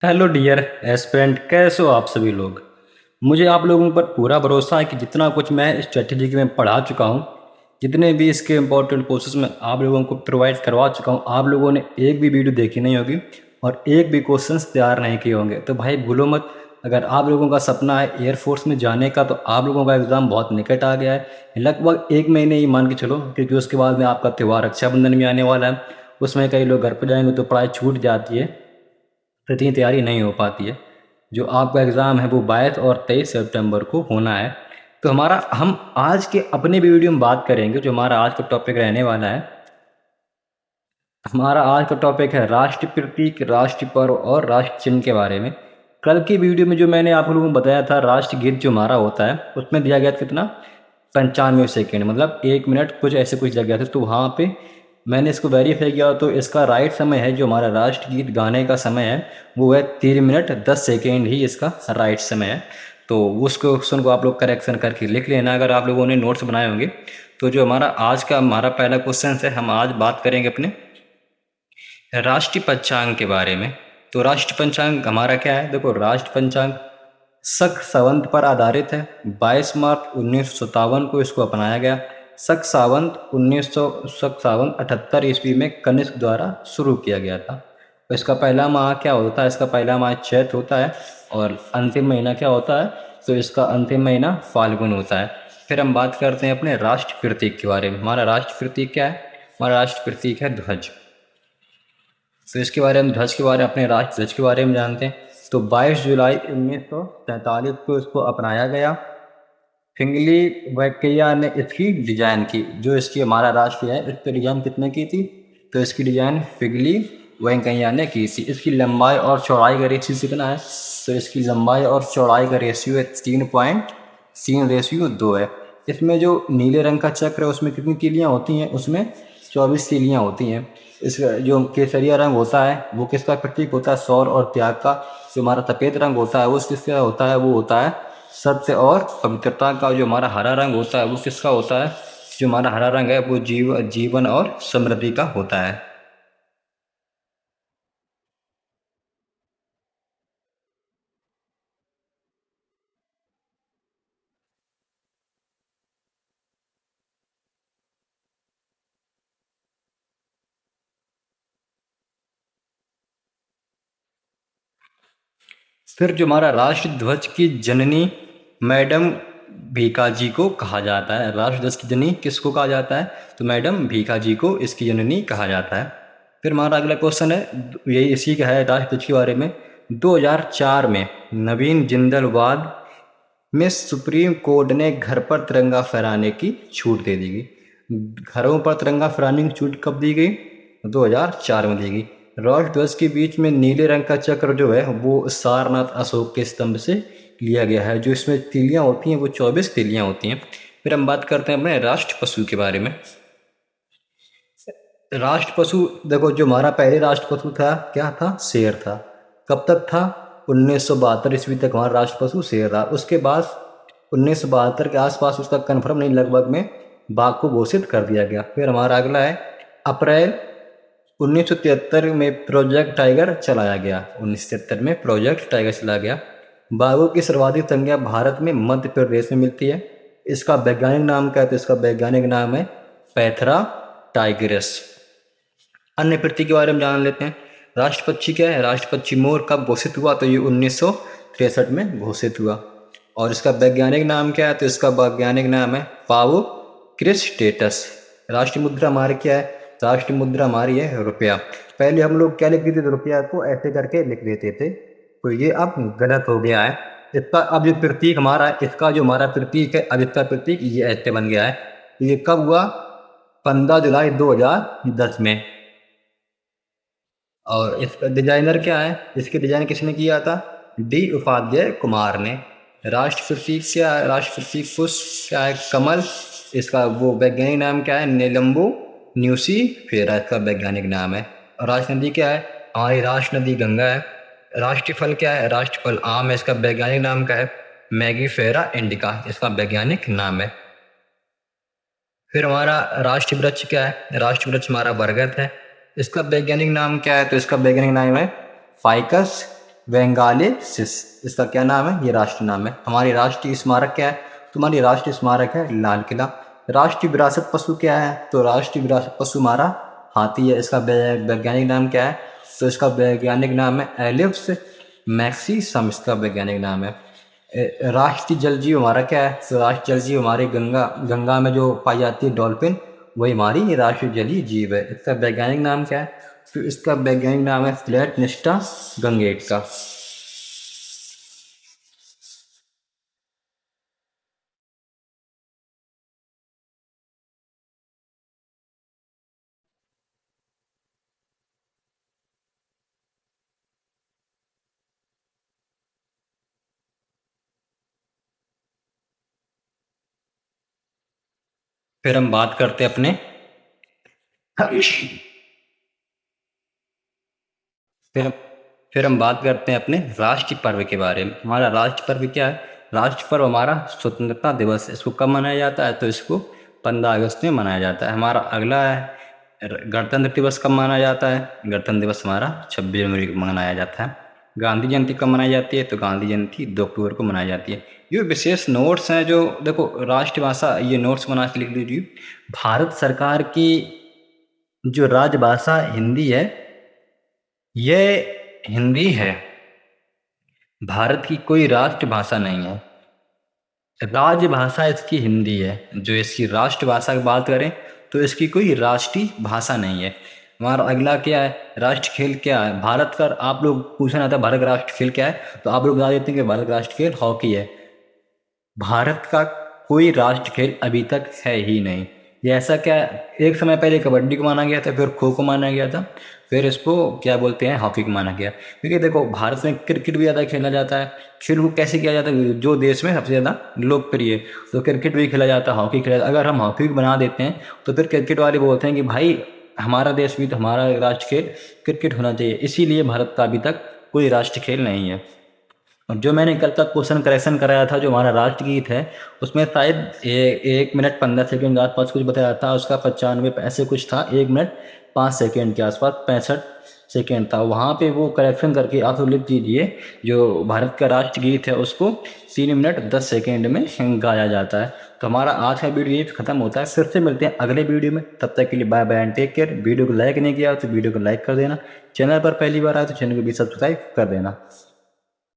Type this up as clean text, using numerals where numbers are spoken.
Hello dear aspirant, कैसे हो आप सभी लोग। मुझे आप लोगों पर पूरा भरोसा है कि जितना कुछ मैं स्ट्रेटेजी में पढ़ा चुका हूँ, जितने भी इसके इम्पोर्टेंट कोर्सेज में आप लोगों को प्रोवाइड करवा चुका हूँ, आप लोगों ने एक भी वीडियो देखी नहीं होगी और एक भी क्वेश्चंस तैयार नहीं किए होंगे। तो भाई भूलो मत, अगर आप लोगों का सपना है एयरफोर्स में जाने का, तो आप लोगों का एग्ज़ाम बहुत निकट आ गया है। लगभग एक महीने ही मान के चलो, क्योंकि उसके बाद में आपका त्यौहार रक्षाबंधन भी आने वाला है। उसमें कई लोग घर पर जाएंगे तो पढ़ाई छूट जाती है, तो इतनी तैयारी नहीं हो पाती है। जो आपका एग्ज़ाम है वो 22 और 23 सितंबर को होना है। तो हम आज के अपने भी वीडियो में बात करेंगे। जो हमारा आज का टॉपिक रहने वाला है, हमारा आज का टॉपिक है राष्ट्र प्रतीक, राष्ट्र पर्व और राष्ट्र चिन्ह के बारे में। कल की वीडियो में जो मैंने आप लोगों को बताया था, राष्ट्रगीत जो हमारा होता है उसमें दिया गया था कितना, 95 सेकेंड, मतलब 1 मिनट कुछ ऐसे कुछ दिया गया था। तो वहाँ पे मैंने इसको वेरीफाई किया, तो इसका राइट समय है, जो हमारा राष्ट्रगीत गाने का समय है वो है 3 मिनट 10 सेकेंड ही इसका राइट समय है। तो उस क्वेश्चन को आप लोग करेक्शन करके लिख लेना अगर आप लोगों ने नोट्स बनाए होंगे। तो जो हमारा पहला क्वेश्चन है, हम आज बात करेंगे अपने राष्ट्रीय पंचांग के बारे में। तो राष्ट्रीय पंचांग हमारा क्या है, देखो राष्ट्रीय पंचांग शक सावंत पर आधारित है। 22 मार्च 1957 को इसको अपनाया गया। शक सावंत 78 ईस्वी में कनिष्क द्वारा शुरू किया गया था। तो इसका पहला माह क्या होता है, इसका पहला माह चैत होता है और अंतिम महीना क्या होता है, तो इसका अंतिम महीना फाल्गुन होता है। फिर हम बात करते हैं अपने राष्ट्र प्रतीक के बारे में। हमारा राष्ट्र प्रतीक क्या है, हमारा राष्ट्र प्रतीक है ध्वज। तो इसके बारे में, ध्वज के बारे में, अपने राष्ट्र ध्वज के बारे में जानते हैं। तो 22 जुलाई 1943 को इसको अपनाया गया। फिंगली वैकेया ने इसकी डिजाइन की। जो इसकी हमारा राष्ट्र है, इस पर डिजाइन कितने की थी, तो इसकी डिजाइन फिगली वेंकैया ने की थी। इसकी लंबाई और चौड़ाई का रेशियो कितना है, तो इसकी लंबाई और चौड़ाई का रेशियो है 3.3:2 है। इसमें जो नीले रंग का चक्र है उसमें कितनी तीलियाँ होती हैं, उसमें 24 तीलियाँ होती हैं। इस जो केसरिया रंग होता है वो किसका प्रतीक होता है, सौर और त्याग का। जो हमारा सफ़ेद रंग होता है वो किसका होता है, वो होता है सत्य और पवित्रता का। जो हमारा हरा रंग होता है वो किसका होता है, जो हमारा हरा रंग है वो जीवन और समृद्धि का होता है। फिर जो हमारा राष्ट्र ध्वज की जननी मैडम भीकाजी को कहा जाता है। राष्ट्र ध्वज की जननी किसको कहा जाता है, तो मैडम भीकाजी को इसकी जननी कहा जाता है। फिर हमारा अगला क्वेश्चन है, यही इसी का है राष्ट्र ध्वज के बारे में। 2004 में नवीन जिंदलवाद में सुप्रीम कोर्ट ने घर पर तिरंगा फहराने की छूट दे दी गई। घरों पर तिरंगा फहराने की छूट कब दी गई, 2004 में दी गई। राष्ट्र ध्वज के बीच में नीले रंग का चक्र जो है वो सारनाथ अशोक के स्तंभ से लिया गया है। जो इसमें तीलियाँ होती हैं वो 24 तीलियाँ होती हैं। फिर हम बात करते हैं अपने राष्ट्र पशु के बारे में। राष्ट्र पशु, देखो जो हमारा पहले राष्ट्र पशु था क्या था, शेर था। कब तक था, 1972 ईस्वी तक हमारा राष्ट्र पशु शेर रहा। उसके बाद 1972 के आसपास, उसका कन्फर्म नहीं, लगभग में बाघ को घोषित कर दिया गया। फिर हमारा अगला है अप्रैल 1973 में प्रोजेक्ट टाइगर चलाया गया। 1973 में प्रोजेक्ट टाइगर चलाया गया। बाघों की सर्वाधिक संख्या भारत में मध्य प्रदेश में मिलती है। इसका वैज्ञानिक नाम क्या है, तो इसका वैज्ञानिक नाम है पैथरा टाइगरस। अन्य प्रतीक के बारे में जान लेते हैं। राष्ट्र पक्षी क्या है, राष्ट्र पक्षी मोर कब घोषित हुआ, तो ये 1963 में घोषित हुआ। और इसका वैज्ञानिक नाम क्या है, तो इसका वैज्ञानिक नाम है पावो क्रिस्टेटस। राष्ट्रीय मुद्रा हमारी क्या है, राष्ट्रीय मुद्रा हमारी है रुपया। पहले हम लोग क्या लिख देते थे, रुपया को ऐसे करके लिख देते थे, तो ये अब गलत हो गया है। इसका अब जो प्रतीक हमारा है, इसका जो हमारा प्रतीक है, अब इसका प्रतीक ये ऐसे बन गया है। ये कब हुआ, 15 जुलाई 2010 में। और इसका डिजाइनर क्या है, इसके डिजाइन किसने किया था, डी उपाध्याय कुमार ने। राष्ट्र प्रतीक क्या है, राष्ट्र प्रतीक पुष्प क्या है, कमल। इसका वो वैज्ञानिक नाम क्या है, नेलम्बो न्यूसी फेरा इसका वैज्ञानिक नाम है। और राष्ट्र नदी क्या है, हमारी राष्ट्र नदी गंगा है। राष्ट्रीय फल क्या है, राष्ट्रीय फल आम है। इसका वैज्ञानिक नाम क्या है, मैगी फेरा इंडिका इसका वैज्ञानिक नाम है। फिर हमारा राष्ट्रीय वृक्ष क्या है, राष्ट्रीय वृक्ष हमारा बरगद है। इसका वैज्ञानिक नाम क्या है, तो इसका वैज्ञानिक नाम है फाइकस बेंगालेसिस, इसका क्या नाम है, ये राष्ट्रीय नाम है। हमारी राष्ट्रीय स्मारक क्या है, तुम्हारी राष्ट्रीय स्मारक है लाल किला। राष्ट्रीय विरासत पशु क्या है, तो राष्ट्रीय विरासत पशु हमारा हाथी है। इसका वैज्ञानिक नाम क्या है, तो इसका वैज्ञानिक नाम है एलिप्स मैक्सिसम, इसका वैज्ञानिक नाम है। राष्ट्रीय जल जीव हमारा क्या है, तो राष्ट्रीय जल जीव हमारी गंगा में जो पाई जाती है डॉल्फिन, वही हमारी राष्ट्रीय जलीय जीव है। इसका वैज्ञानिक नाम क्या है, तो इसका वैज्ञानिक नाम है फ्लैटनिस्टा गंगेटका। फिर हम बात करते हैं अपने फिर फिर हम बात करते हैं अपने राष्ट्रीय पर्व के बारे में। हमारा राष्ट्रीय पर्व क्या है, राष्ट्रीय पर्व हमारा स्वतंत्रता दिवस है। इसको कब मनाया जाता है, तो इसको 15 अगस्त में मनाया जाता है। हमारा अगला है गणतंत्र दिवस कब मनाया जाता है, गणतंत्र दिवस हमारा 26 जनवरी को मनाया जाता है। गांधी जयंती कब मनाई जाती है, तो गांधी जयंती 2 अक्टूबर को मनाई जाती है। ये विशेष नोट्स हैं जो देखो राष्ट्रभाषा, ये नोट्स बना के लिख लीजिए। भारत सरकार की जो राजभाषा हिंदी है, ये हिंदी है। भारत की कोई राष्ट्रभाषा नहीं है, राजभाषा इसकी हिंदी है। जो इसकी राष्ट्रभाषा की बात करें तो इसकी कोई राष्ट्रीय भाषा नहीं है। हमारा अगला क्या है, राष्ट्र खेल क्या है। भारत का आप लोग पूछना था भारत का राष्ट्र खेल क्या है, तो आप लोग बता देते हैं कि भारत का राष्ट्र खेल हॉकी है। भारत का कोई राष्ट्र खेल अभी तक है ही नहीं। ये ऐसा क्या है, एक समय पहले कबड्डी को माना गया था, फिर खो को माना गया था, फिर इसको क्या बोलते हैं हॉकी को माना गया। क्योंकि देखो भारत में क्रिकेट भी ज़्यादा खेला जाता है। शुरू कैसे किया जाता है, जो देश में सबसे ज़्यादा लोकप्रिय है, तो क्रिकेट भी खेला जाता है, हॉकी खेला जाता है। अगर हम हॉकी को बना देते हैं तो फिर क्रिकेट वाले बोलते हैं कि भाई हमारा देश भी, तो हमारा राष्ट्र खेल क्रिकेट होना चाहिए। इसीलिए भारत का अभी तक कोई राष्ट्र खेल नहीं है। और जो मैंने कल का क्वेश्चन करेक्शन कराया था, जो हमारा राष्ट्रगीत है, उसमें शायद 1 मिनट 15 सेकेंड के आसपास कुछ बताया था, उसका 95 ऐसे कुछ था, 1 मिनट 5 सेकेंड के आसपास 65 सेकेंड था। वहाँ पे वो करेक्शन करके आप लोग लिख दीजिए, जो भारत का राष्ट्रगीत है उसको 3 मिनट 10 सेकेंड में गाया जाता है। तो हमारा आज का वीडियो ये खत्म होता है। फिर से मिलते हैं अगले वीडियो में, तब तक के लिए bye bye and take care. Video को लाइक नहीं किया तो वीडियो को लाइक कर देना, चैनल पर पहली बार आए तो चैनल को भी सब्सक्राइब कर देना।